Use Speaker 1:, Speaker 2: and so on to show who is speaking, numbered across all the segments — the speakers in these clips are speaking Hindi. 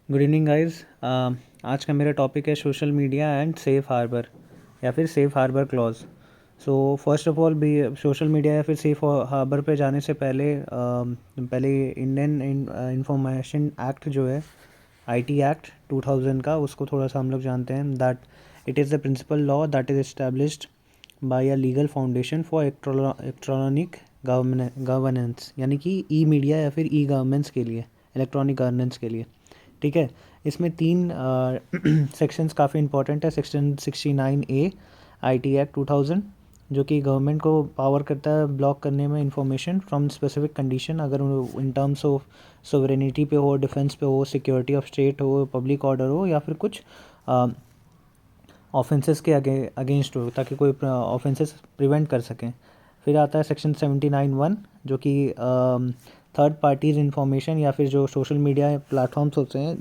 Speaker 1: Good evening guys. आज का मेरा टॉपिक है social media and safe harbour या फिर safe harbour clause. So first of all भी सोशल मीडिया या फिर सेफ़ हार्बर पे जाने से पहले पहले इंडियन इंफॉर्मेशन एक्ट जो है आईटी एक्ट 2000 का, उसको थोड़ा सा हम लोग जानते हैं। That it is the principle law that is established by a legal foundation for electronic governance, यानी कि ई मीडिया या फिर ई गवर्नेंस के लिए, इलेक्ट्रॉनिक गवर्नेंस के लिए। ठीक है। इसमें तीन सेक्शंस काफ़ी इंपॉर्टेंट है। सेक्शन 69A आईटी एक्ट 2000, जो कि गवर्नमेंट को पावर करता है ब्लॉक करने में इंफॉर्मेशन फ्रॉम स्पेसिफिक कंडीशन, अगर इन टर्म्स ऑफ सोवरेनिटी पे हो, डिफेंस पे हो, सिक्योरिटी ऑफ स्टेट हो, पब्लिक ऑर्डर हो, या फिर कुछ ऑफेंसेस के अगेंस्ट हो, ताकि कोई ऑफेंसेस प्रिवेंट कर सकें। फिर आता है सेक्शन 79(1), जो कि थर्ड पार्टीज़ इंफॉर्मेशन या फिर जो सोशल मीडिया प्लेटफॉर्म्स होते हैं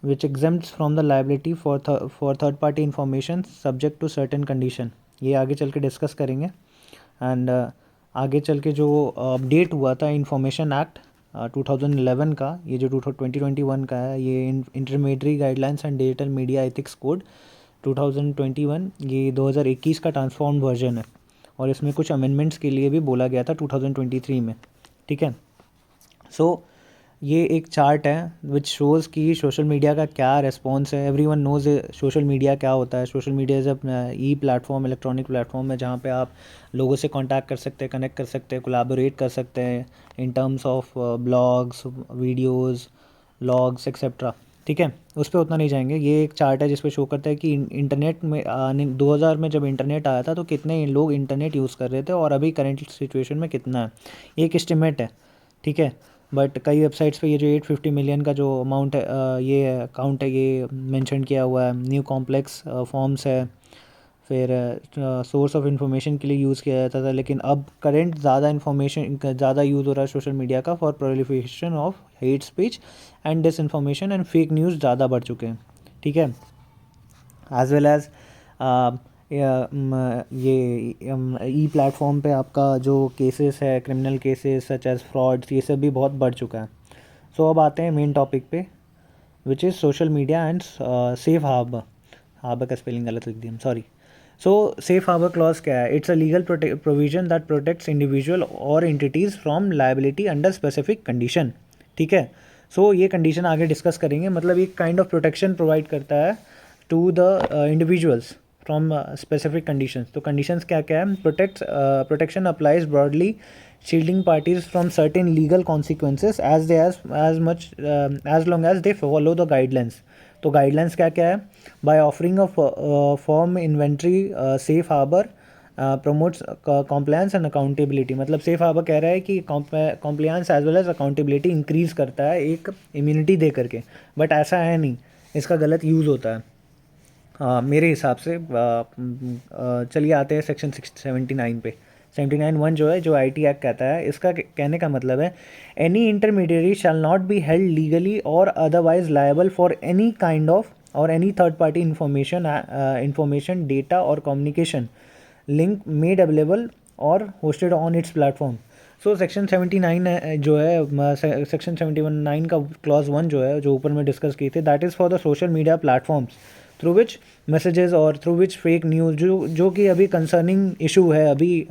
Speaker 1: which exempts from the liability for third party information subject to certain condition। ये आगे चल के डिस्कस करेंगे। एंड आगे चल के जो अपडेट हुआ था इंफॉर्मेशन एक्ट 2011 का, ये जो 2021 का है, ये intermediate guidelines and digital media ethics code 2021, ये 2021 का ट्रांसफॉर्म्ड वर्जन है, और इसमें कुछ अमेंडमेंट्स के लिए भी बोला गया था 2023 में। ठीक है। सो ये एक चार्ट है विच शोज़ कि सोशल मीडिया का क्या रेस्पॉन्स है। एवरीवन नोज़ सोशल मीडिया क्या होता है। Social media is E platform, electronic platform है, जहाँ पे आप लोगों से कांटेक्ट कर सकते हैं, कनेक्ट कर सकते हैं, कोलैबोरेट कर सकते हैं in terms of blogs, videos, logs etcetera. ठीक है, उस पर उतना नहीं जाएंगे। ये एक चार्ट है जिस पे शो करता है कि इंटरनेट में 2000 में जब इंटरनेट आया था तो कितने लोग इंटरनेट यूज़ कर रहे थे, और अभी करंट सिचुएशन में कितना है। ये एक एस्टिमेट है। ठीक है। बट कई वेबसाइट्स पे ये जो 850 मिलियन का जो अमाउंट है, ये अकाउंट है, ये मेंशन किया हुआ है। न्यू कॉम्प्लेक्स फॉर्म्स है। फिर सोर्स ऑफ इंफॉर्मेशन के लिए यूज़ किया जाता था, लेकिन अब करंट ज़्यादा इंफॉर्मेशन ज़्यादा यूज़ हो रहा है सोशल मीडिया का for proliferation of hate speech and disinformation and fake news ज़्यादा बढ़ चुके हैं। ठीक है। एज वेल एज़ ये ई प्लेटफॉर्म पे आपका जो केसेस है, criminal cases such as frauds, ये सब भी बहुत बढ़ चुका है। सो अब आते हैं मेन टॉपिक पे, which is social media and safe harbour. Harbour का स्पेलिंग गलत लिख दिया, sorry. So safe harbour clause क्या है? It's a legal provision that protects individual और entities from liability under specific condition. ठीक है। सो ये कंडीशन आगे डिस्कस करेंगे। मतलब एक काइंड ऑफ प्रोटेक्शन प्रोवाइड करता है to the individuals from specific conditions. तो कंडीशंस क्या क्या है? Protection applies broadly, shielding parties from certain legal consequences as long as they follow the guidelines। तो गाइडलाइंस क्या क्या है? By offering of form inventory, safe harbour promotes compliance and accountability. मतलब सेफ हार्बर कह रहा है कि compliance as well as accountability increase करता है एक इम्यूनिटी दे करके, बट ऐसा है नहीं, इसका गलत यूज़ होता है मेरे हिसाब से। चलिए आते हैं सेक्शन 79 पे। 79(1) जो है, जो आईटी एक्ट कहता है, इसका कहने का मतलब है any intermediary shall not be held legally और otherwise liable for any kind of और any third party information data और कम्युनिकेशन लिंक मेड अवेलेबल और hosted on its platform. So section 79 जो है, सेक्शन 79 का क्लॉज 1 जो है, जो ऊपर में डिस्कस की थी, that is for the social media platforms through which messages और थ्रू विच फेक न्यूज़, जो कि अभी कंसर्निंग इशू है अभी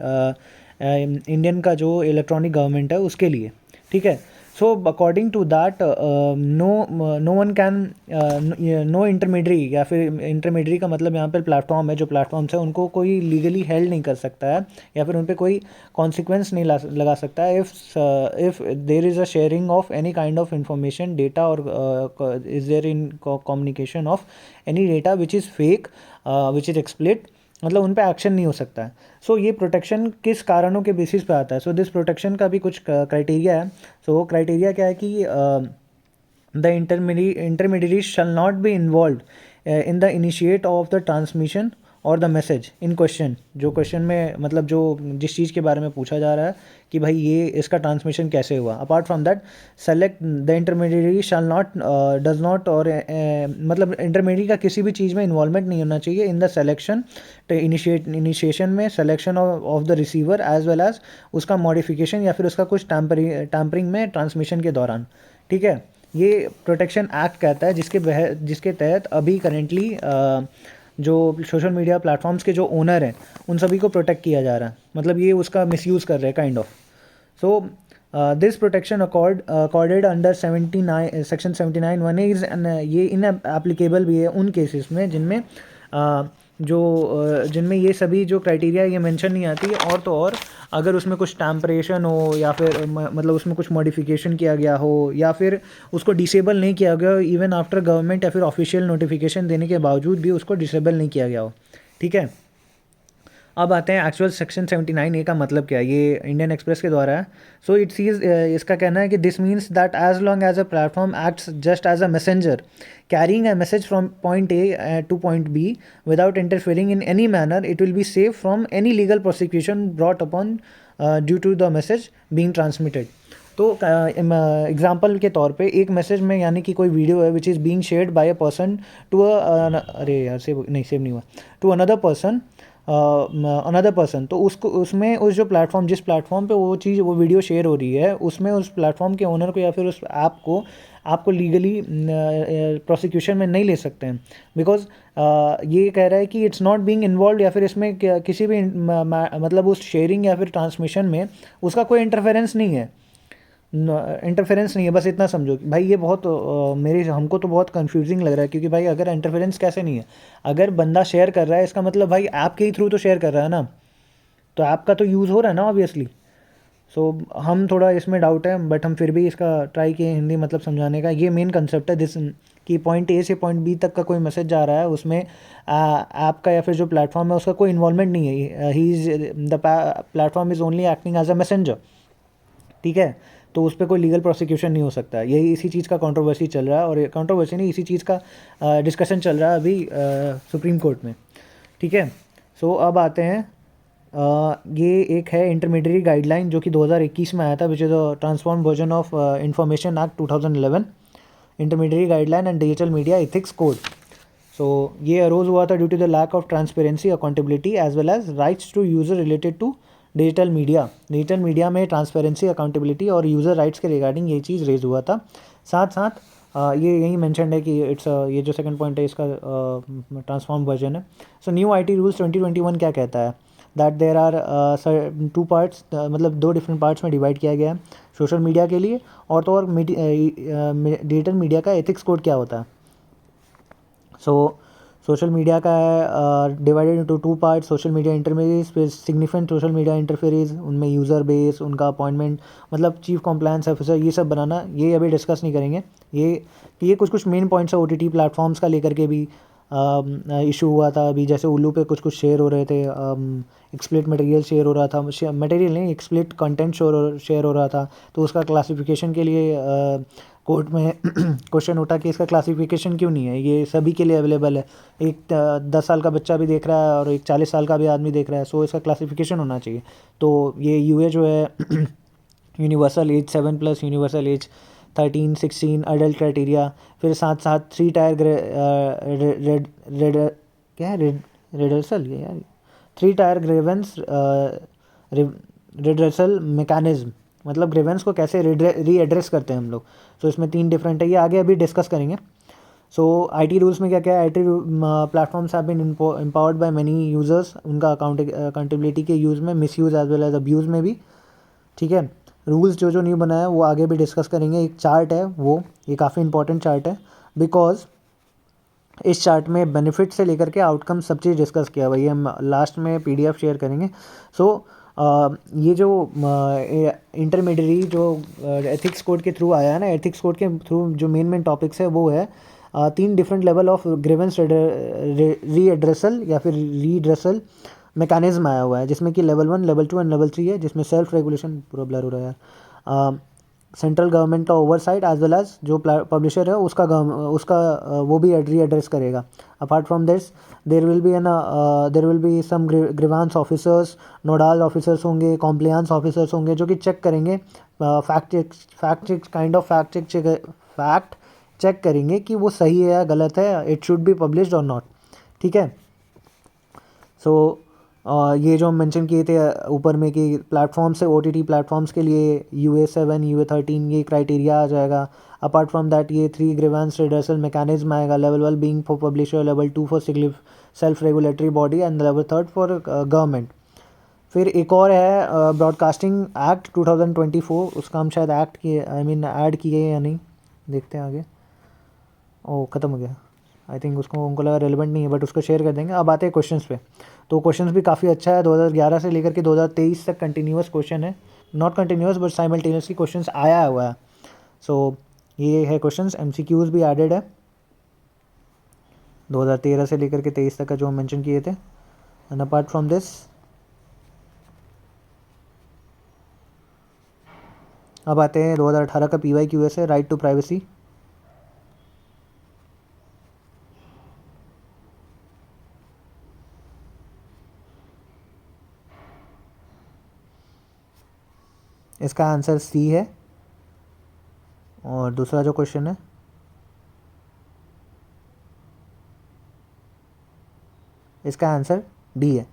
Speaker 1: इंडियन का जो इलेक्ट्रॉनिक गवर्नमेंट है उसके लिए। ठीक है। So according to that no one can, no intermediary, या फिर इंटरमीडियरी का मतलब यहाँ पर प्लेटफॉर्म है, जो प्लेटफॉर्म्स है उनको कोई लीगली हेल्ड नहीं कर सकता है, या फिर उन पर कोई कॉन्सिक्वेंस नहीं लगा सकता है if there is a sharing of any kind of information data और is there in communication of any data which is fake which is explicit. मतलब उन पर एक्शन नहीं हो सकता है। सो ये प्रोटेक्शन किस कारणों के बेसिस पे आता है? सो दिस प्रोटेक्शन का भी कुछ क्राइटेरिया है। सो क्राइटेरिया क्या है कि the intermediary shall not be involve in the initiate of the transmission और द मैसेज इन क्वेश्चन। जो क्वेश्चन में, मतलब जो जिस चीज़ के बारे में पूछा जा रहा है कि भाई ये इसका ट्रांसमिशन कैसे हुआ, apart from that select the intermediary shall not does not, और मतलब इंटरमीडियरी का किसी भी चीज़ में इन्वॉल्वमेंट नहीं होना चाहिए इन द सेलेक्शन, इनिशिएशन में, selection of the receiver as well as उसका मॉडिफिकेशन या फिर उसका कुछ टैम्परिंग में ट्रांसमिशन के दौरान। ठीक है। ये प्रोटेक्शन एक्ट कहता है जिसके तहत अभी करेंटली जो सोशल मीडिया प्लेटफॉर्म्स के जो ओनर हैं उन सभी को प्रोटेक्ट किया जा रहा है, मतलब ये उसका मिसयूज़ कर रहे हैं kind of. So this protection accorded under 79 section 79(1) is ये इन एप्लीकेबल भी है उन केसेस में जिनमें जिनमें ये सभी जो क्राइटेरिया ये मेंशन नहीं आती, और तो और अगर उसमें कुछ टैम्परेशन हो या फिर मतलब उसमें कुछ मॉडिफिकेशन किया गया हो या फिर उसको डिसेबल नहीं किया गया हो इवन आफ्टर गवर्नमेंट या फिर ऑफिशियल नोटिफिकेशन देने के बावजूद भी उसको डिसेबल नहीं किया गया हो, ठीक है। अब आते हैं एक्चुअल सेक्शन 79(a) का मतलब क्या है, ये इंडियन एक्सप्रेस के द्वारा है। सो इट सीज इसका कहना है कि this means that as long as a platform acts just as a messenger carrying a message from point A to point B without interfering in any manner, it will be safe from any legal prosecution brought upon due to the message being transmitted. तो एग्जांपल के तौर पे एक मैसेज में यानी कि कोई वीडियो है which is being shared by a person to अरे यार सेव नहीं हुआ, टू अनदर पर्सन, तो उसको उसमें उस जो प्लेटफॉर्म जिस प्लेटफॉर्म पे वो वीडियो शेयर हो रही है उसमें उस प्लेटफॉर्म के ओनर को या फिर उस ऐप को आपको लीगली प्रोसिक्यूशन में नहीं ले सकते हैं, बिकॉज ये कह रहा है कि इट्स नॉट बीइंग इन्वॉल्व या फिर इसमें किसी भी मतलब उस शेयरिंग या फिर ट्रांसमिशन में उसका कोई इंटरफेरेंस नहीं है, इंटरफेरेंस नहीं है, बस इतना समझो कि भाई ये बहुत हमको तो बहुत कंफ्यूजिंग लग रहा है, क्योंकि भाई अगर इंटरफेरेंस कैसे नहीं है, अगर बंदा शेयर कर रहा है इसका मतलब भाई ऐप के ही थ्रू तो शेयर कर रहा है ना, तो ऐप का तो यूज़ हो रहा है ना ऑब्वियसली। सो हम थोड़ा इसमें डाउट है, बट हम फिर भी इसका ट्राई किए हिंदी मतलब समझाने का। ये मेन कंसेप्ट है दिस कि पॉइंट ए से पॉइंट बी तक का कोई मैसेज जा रहा है उसमें ऐप का या फिर जो प्लेटफॉर्म है उसका कोई इन्वॉल्वमेंट नहीं है, he is the platform is only acting as a messenger, ठीक है। तो उस पर कोई लीगल प्रोसिक्यूशन नहीं हो सकता, यही इसी चीज़ का कंट्रोवर्सी चल रहा है, और कंट्रोवर्सी नहीं इसी चीज़ का डिस्कशन चल रहा है अभी सुप्रीम कोर्ट में, ठीक है। सो अब आते हैं ये एक है इंटरमीडिएट गाइडलाइन जो कि 2021 में आया था, which is a transform version of information act 2011, intermediate guideline and digital media ethics code. So ये अरोज हुआ था due to the lack of transparency accountability as well as rights to user related to digital media में ट्रांसपेरेंसी अकाउंटेबिलिटी और यूज़र राइट्स के रिगार्डिंग ये चीज़ रेज हुआ था। साथ साथ ये यही मेंशनड है कि इट्स ये जो सेकंड पॉइंट है इसका ट्रांसफॉर्म वर्जन है। सो न्यू आईटी रूल्स 2021 क्या कहता है, दैट देर आर 2 पार्ट्स, मतलब 2 डिफरेंट पार्ट्स में डिवाइड किया गया है सोशल मीडिया के लिए, और तो और डिजिटल मीडिया का एथिक्स कोड क्या होता है। सो सोशल मीडिया का है divided into 2 part, social media interface फिर सिग्निफिकेंट सोशल मीडिया इंटरफेस, उनमें यूज़र बेस, उनका अपॉइंटमेंट, मतलब चीफ कॉम्प्लायंस ऑफिसर, ये सब बनाना, ये अभी डिस्कस नहीं करेंगे। ये कुछ मेन पॉइंट्स है ओटीटी प्लेटफॉर्म्स का लेकर के भी इशू हुआ था अभी, जैसे उल्लू पे कुछ शेयर हो रहे थे, एक्सप्लिट मटेरियल शेयर हो रहा था, मटेरियल नहीं एक्सप्लिट कंटेंट शेयर हो रहा था, तो उसका क्लासिफिकेशन के लिए कोर्ट में क्वेश्चन उठा कि इसका क्लासिफिकेशन क्यों नहीं है, ये सभी के लिए अवेलेबल है, एक 10 साल का बच्चा भी देख रहा है और एक 40 साल का भी आदमी देख रहा है, सो इसका क्लासिफिकेशन होना चाहिए। तो ये यूए जो है universal age 7+, universal age 13-16 adult criteria, फिर साथ साथ 3 टायर क्या है रेडर्सल, ये यार 3 टायर ग्रेवेंस रिड्रेसल मैकेनिज्म, मतलब ग्रेवेंस को कैसे रीएड्रेस करते हैं हम लोग। सो इसमें 3 डिफरेंट है, ये आगे अभी डिस्कस करेंगे। सो आईटी रूल्स में क्या क्या है, IT platforms have been empowered by many users, उनका अकाउंटेबिलिटी के यूज़ में, misuse as well as abuse में भी, ठीक है। रूल्स जो न्यू बनाया है वो आगे भी डिस्कस करेंगे। एक चार्ट है वो, ये काफ़ी इंपॉर्टेंट चार्ट है, बिकॉज इस चार्ट में बेनिफिट से लेकर के आउटकम सब चीज़ डिस्कस किया हुआ है, ये हम लास्ट में पीडीएफ शेयर करेंगे। सो ये जो इंटरमीडिएट जो एथिक्स कोड के थ्रू आया है ना, एथिक्स कोड के थ्रू जो मेन टॉपिक्स है वो है 3 डिफरेंट लेवल ऑफ ग्रीवेंस रीएड्रेसल या फिर रीड्रेसल मैकेनिज्म आया हुआ है, जिसमें कि लेवल 1, लेवल 2 एंड लेवल 3 है, जिसमें सेल्फ रेगुलेशन, पूरा ब्लर हो रहा है यार, सेंट्रल गवर्नमेंट का ओवरसाइट एज वेल एज जो पब्लिशर है उसका वो भी रीएड्रेस करेगा। Apart from this there will be some grievance officers, nodal officers होंगे, कॉम्प्लायंस ऑफिसर्स होंगे, जो कि चेक करेंगे, फैक्ट चेक करेंगे कि वो सही है या गलत है, इट शुड बी पब्लिश्ड और नॉट, ठीक है। सो ये जो हम मेंशन किए थे ऊपर में कि प्लेटफॉर्म से OTT प्लेटफॉर्म्स के लिए UA7 UA13 ये क्राइटेरिया आ जाएगा। अपार्ट फ्रॉम दैट ये 3 ग्रीवेंस रिडर्सल मैकेनिज्म आएगा, level 1 being for publisher, level 2 for self regulatory body and level 3 for government. फिर एक और है ब्रॉडकास्टिंग एक्ट 2024, उसका हम शायद एक्ट किए, आई मीन ऐड किए या नहीं, देखते हैं आगे। ओ ख़त्म हो गया, आई थिंक उसको उनको लगा रेलिवेंट नहीं है, बट उसको शेयर कर देंगे। अब आते हैं क्वेश्चंस पे। तो क्वेश्चंस भी काफ़ी अच्छा है, 2011 से लेकर के 2023 तक कंटिन्यूस क्वेश्चन है, not continuous but simultaneously questions आया हुआ है। सो ये है क्वेश्चंस, MCQs भी एडेड है 2013 से लेकर के 23 तक का जो हम मेंशन किए थे। एंड अपार्ट फ्रॉम दिस अब आते हैं 2018 का PYQS है, राइट टू प्राइवेसी। इसका आंसर C है। और दूसरा जो क्वेश्चन है, इसका आंसर D है।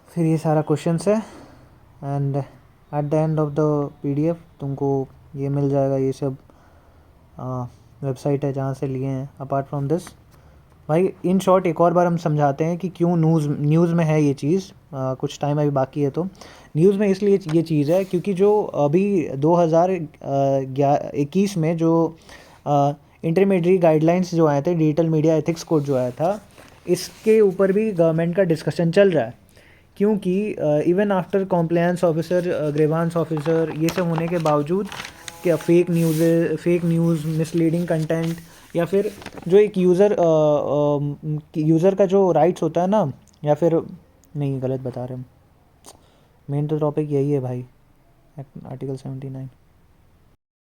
Speaker 1: फिर ये सारा क्वेश्चंस है and at the end of the PDF तुमको ये मिल जाएगा, ये सब वेबसाइट है जहाँ से लिए हैं। अपार्ट फ्रॉम दिस भाई इन शॉर्ट एक और बार हम समझाते हैं कि क्यों न्यूज़ में है ये चीज़। कुछ टाइम अभी बाकी है, तो न्यूज़ में इसलिए ये चीज़ है क्योंकि जो अभी 2021 में जो इंटरमीडिएट गाइडलाइंस जो आए थे, डिजिटल मीडिया एथिक्स कोड जो आया था, इसके ऊपर भी गवर्नमेंट का डिस्कशन चल रहा है। क्योंकि even after compliance officer, grievance officer, ये सब होने के बावजूद क्या फेक न्यूज़, मिसलीडिंग कंटेंट, या फिर जो एक यूज़र का जो राइट्स होता है ना, या फिर नहीं गलत बता रहे हम, मेन तो टॉपिक यही है भाई, आर्टिकल 79।